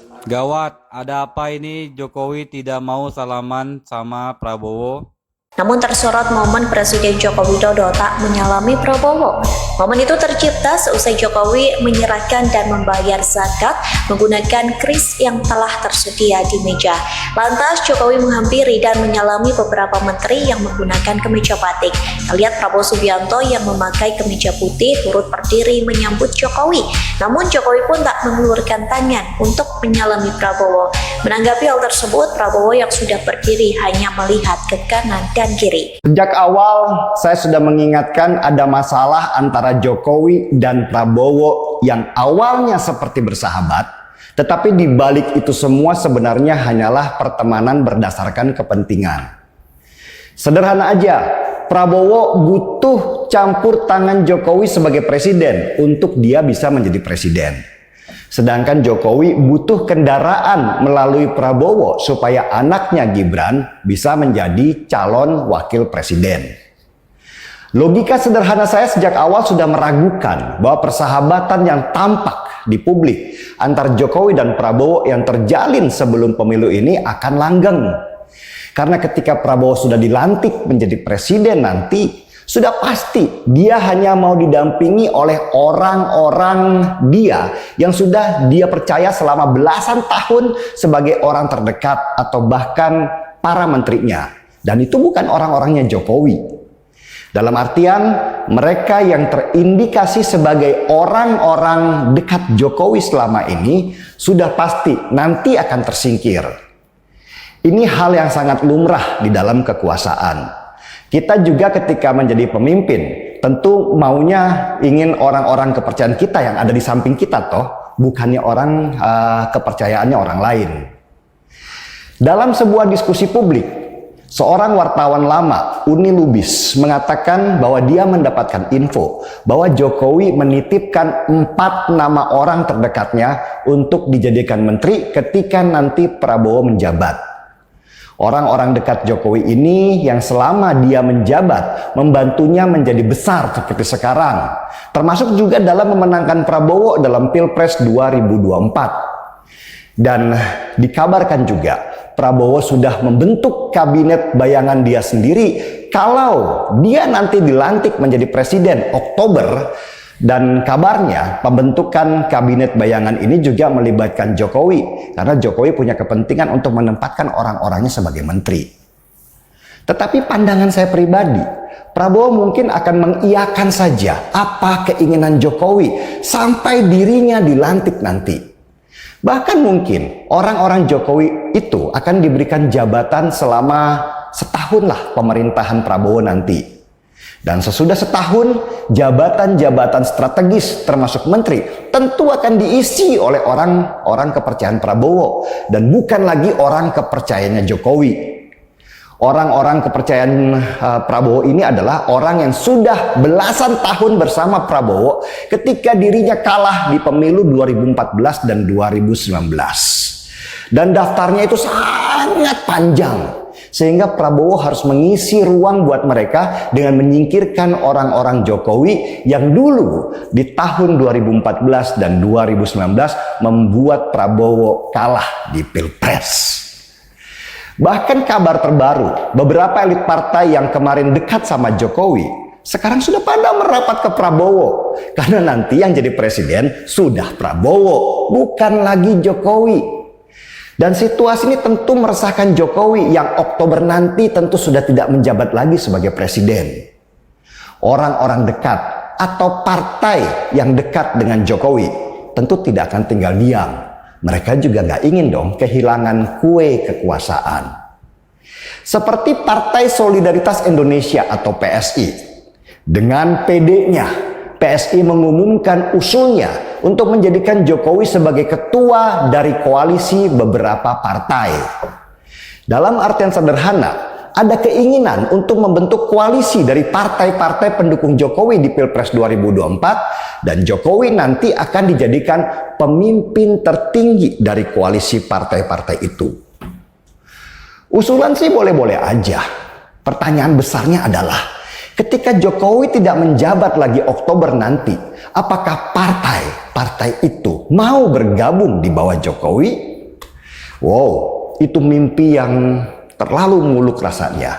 Gawat, ada apa ini? Jokowi tidak mau salaman sama Prabowo? Namun tersorot momen Presiden Joko Widodo tak menyalami Prabowo. Momen itu tercipta seusai Jokowi menyerahkan dan membayar zakat menggunakan kris yang telah tersedia di meja. Lantas Jokowi menghampiri dan menyalami beberapa menteri yang menggunakan kemeja batik. Kita lihat Prabowo Subianto yang memakai kemeja putih turut berdiri menyambut Jokowi. Namun Jokowi pun tak mengulurkan tangan untuk menyalami Prabowo. Menanggapi hal tersebut, Prabowo yang sudah berdiri hanya melihat ke kanan dan kiri. Sejak awal saya sudah mengingatkan ada masalah antara Jokowi dan Prabowo yang awalnya seperti bersahabat, tetapi di balik itu semua sebenarnya hanyalah pertemanan berdasarkan kepentingan. Sederhana aja, Prabowo butuh campur tangan Jokowi sebagai presiden untuk dia bisa menjadi presiden. Sedangkan Jokowi butuh kendaraan melalui Prabowo supaya anaknya Gibran bisa menjadi calon wakil presiden. Logika sederhana saya sejak awal sudah meragukan bahwa persahabatan yang tampak di publik antar Jokowi dan Prabowo yang terjalin sebelum pemilu ini akan langgeng. Karena ketika Prabowo sudah dilantik menjadi presiden nanti, sudah pasti dia hanya mau didampingi oleh orang-orang dia yang sudah dia percaya selama belasan tahun sebagai orang terdekat atau bahkan para menterinya. Dan itu bukan orang-orangnya Jokowi. Dalam artian mereka yang terindikasi sebagai orang-orang dekat Jokowi selama ini sudah pasti nanti akan tersingkir. Ini hal yang sangat lumrah di dalam kekuasaan. Kita juga ketika menjadi pemimpin, tentu maunya ingin orang-orang kepercayaan kita yang ada di samping kita toh, bukannya orang kepercayaannya orang lain. Dalam sebuah diskusi publik, seorang wartawan lama, Uni Lubis, mengatakan bahwa dia mendapatkan info bahwa Jokowi menitipkan 4 nama orang terdekatnya untuk dijadikan menteri ketika nanti Prabowo menjabat. Orang-orang dekat Jokowi ini yang selama dia menjabat membantunya menjadi besar seperti sekarang. Termasuk juga dalam memenangkan Prabowo dalam Pilpres 2024. Dan dikabarkan juga Prabowo sudah membentuk kabinet bayangan dia sendiri kalau dia nanti dilantik menjadi presiden Oktober. Dan kabarnya pembentukan kabinet bayangan ini juga melibatkan Jokowi karena Jokowi punya kepentingan untuk menempatkan orang-orangnya sebagai menteri. Tetapi pandangan saya pribadi, Prabowo mungkin akan mengiyakan saja apa keinginan Jokowi sampai dirinya dilantik nanti. Bahkan mungkin orang-orang Jokowi itu akan diberikan jabatan selama setahun lah pemerintahan Prabowo nanti. Dan sesudah setahun, jabatan-jabatan strategis termasuk menteri tentu akan diisi oleh orang-orang kepercayaan Prabowo dan bukan lagi orang kepercayaannya Jokowi. Orang-orang kepercayaan Prabowo ini adalah orang yang sudah belasan tahun bersama Prabowo ketika dirinya kalah di pemilu 2014 dan 2019. Dan daftarnya itu sangat panjang. Sehingga Prabowo harus mengisi ruang buat mereka dengan menyingkirkan orang-orang Jokowi yang dulu di tahun 2014 dan 2019 membuat Prabowo kalah di Pilpres. Bahkan kabar terbaru, beberapa elit partai yang kemarin dekat sama Jokowi sekarang sudah pada merapat ke Prabowo. Karena nanti yang jadi presiden sudah Prabowo, bukan lagi Jokowi. Dan situasi ini tentu meresahkan Jokowi yang Oktober nanti tentu sudah tidak menjabat lagi sebagai presiden. Orang-orang dekat atau partai yang dekat dengan Jokowi tentu tidak akan tinggal diam. Mereka juga nggak ingin dong kehilangan kue kekuasaan. Seperti Partai Solidaritas Indonesia atau PSI. Dengan PD-nya, PSI mengumumkan usulnya untuk menjadikan Jokowi sebagai ketua dari koalisi beberapa partai. Dalam artian sederhana, ada keinginan untuk membentuk koalisi dari partai-partai pendukung Jokowi di Pilpres 2024 dan Jokowi nanti akan dijadikan pemimpin tertinggi dari koalisi partai-partai itu. Usulan sih boleh-boleh aja. Pertanyaan besarnya adalah, ketika Jokowi tidak menjabat lagi Oktober nanti, apakah partai-partai itu mau bergabung di bawah Jokowi? Wow, itu mimpi yang terlalu muluk rasanya.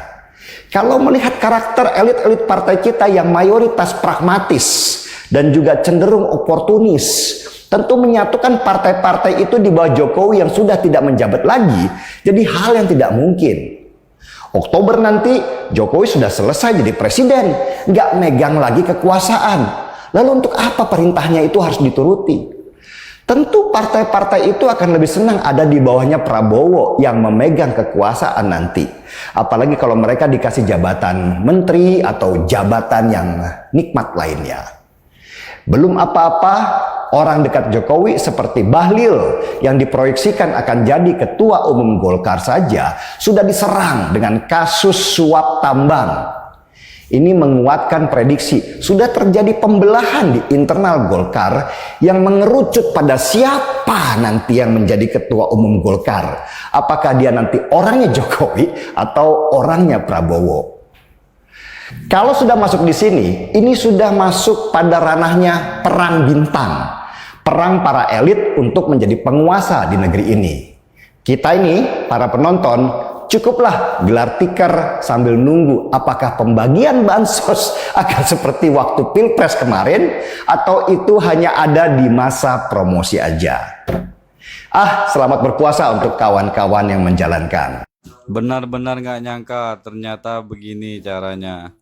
Kalau melihat karakter elit-elit partai kita yang mayoritas pragmatis dan juga cenderung oportunis, tentu menyatukan partai-partai itu di bawah Jokowi yang sudah tidak menjabat lagi jadi hal yang tidak mungkin. Oktober nanti Jokowi sudah selesai jadi presiden, nggak megang lagi kekuasaan. Lalu untuk apa perintahnya itu harus dituruti? Tentu partai-partai itu akan lebih senang ada di bawahnya Prabowo yang memegang kekuasaan nanti. Apalagi kalau mereka dikasih jabatan menteri atau jabatan yang nikmat lainnya. Belum apa-apa, orang dekat Jokowi seperti Bahlil yang diproyeksikan akan jadi ketua umum Golkar saja sudah diserang dengan kasus suap tambang. Ini menguatkan prediksi sudah terjadi pembelahan di internal Golkar yang mengerucut pada siapa nanti yang menjadi ketua umum Golkar. Apakah dia nanti orangnya Jokowi atau orangnya Prabowo? Kalau sudah masuk di sini, ini sudah masuk pada ranahnya perang bintang. Perang para elit untuk menjadi penguasa di negeri ini. Kita ini, para penonton, cukuplah gelar tikar sambil nunggu apakah pembagian bansos akan seperti waktu Pilpres kemarin atau itu hanya ada di masa promosi aja. Selamat berpuasa untuk kawan-kawan yang menjalankan. Benar-benar nggak nyangka ternyata begini caranya.